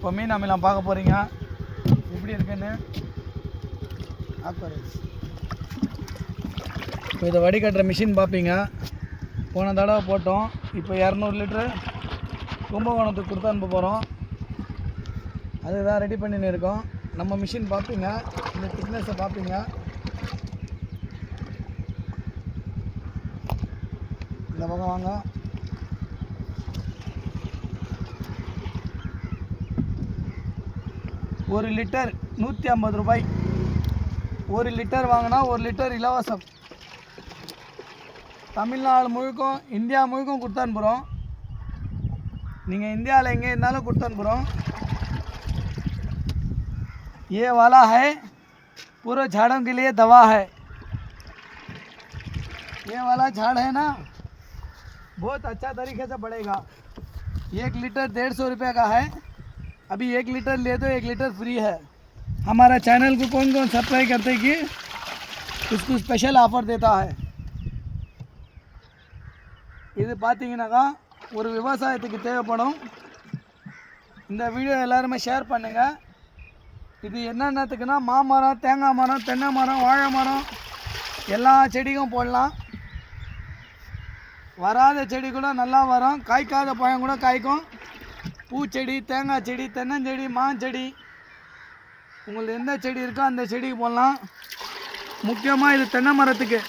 இப்போ மீன் அமிலம் பார்க்க போகிறீங்க எப்படி இருக்குன்னு. இப்போ இதை வடிகட்டுற மிஷின் பார்ப்பீங்க. போன தடவை போட்டோம். இப்போ 200 லிட்ரு கும்பகோணத்துக்கு கொடுத்து அனுப்ப போகிறோம். அதுதான் ரெடி பண்ணின்னு இருக்கோம். நம்ம மிஷின் பார்ப்பீங்க, இந்த திக்னஸை பார்ப்பீங்க. இந்த பக்கம் வாங்க. ஒரு லிட்டர் 150 ரூபாய். 1 லிட்டர் வாங்கினா 1 லிட்டர் இலவசம். தமிழ்நாடு முழுக்கும் இந்தியா முழுக்கும் கொடுத்து அனுப்புகிறோம். நீங்கள் இந்தியாவில் எங்கே இருந்தாலும் கொடுத்து அனுப்புகிறோம். ये वाला है पूरे झाड़ों के लिए दवा है. ये वाला झाड़ है ना बहुत अच्छा तरीके से बढ़ेगा. 1 लीटर 150 रुपये का है. अभी 1 लीटर ले तो 1 लीटर फ्री है. हमारा चैनल को कौन कौन सब्सक्राइब करते कि उसको स्पेशल ऑफर देता है. இது பார்த்தீங்கன்னாக்கா ஒரு விவசாயத்துக்கு தேவைப்படும். இந்த வீடியோ எல்லாருமே ஷேர் பண்ணுங்கள். இது என்னென்னத்துக்குன்னா மாமரம், தேங்காய் மரம், தென்னை மரம், வாழை மரம் எல்லா செடிக்கும் போடலாம். வராத செடி கூட நல்லா வரும். காய்க்காத பழம் கூட காய்க்கும். பூச்செடி, தேங்காய் செடி, தென்னஞ்செடி, மாஞ்செடி, உங்களுக்கு எந்த செடி இருக்கோ அந்த செடிக்கு போடலாம். முக்கியமாக இது தென்னை மரத்துக்கு.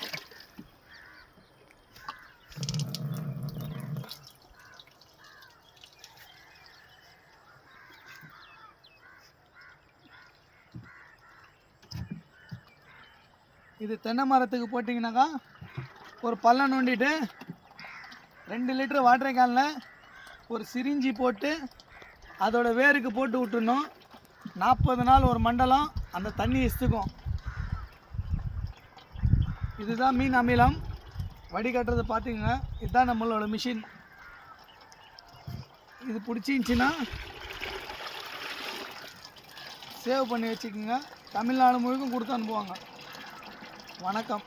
இது தென்னை மரத்துக்கு போட்டிங்கனாக்கா ஒரு பள்ளம் நோண்டிட்டு 2 லிட்டர் வாட்டர் கேனில் ஒரு சிரிஞ்சி போட்டு அதோட வேருக்கு போட்டு விட்டுணும். 40 நாள் ஒரு மண்டலம் அந்த தண்ணி இசுக்கும். இதுதான் மீன் அமிலம் வடிகட்டுறது. பார்த்துக்குங்க, இதுதான் நம்மளோட மிஷின். இது பிடிச்சிருந்துச்சின்னா சேவ் பண்ணி வச்சுக்கோங்க. தமிழ்நாடு முழுக்கும் கொடுத்து அனுப்புவாங்க. வணக்கம்.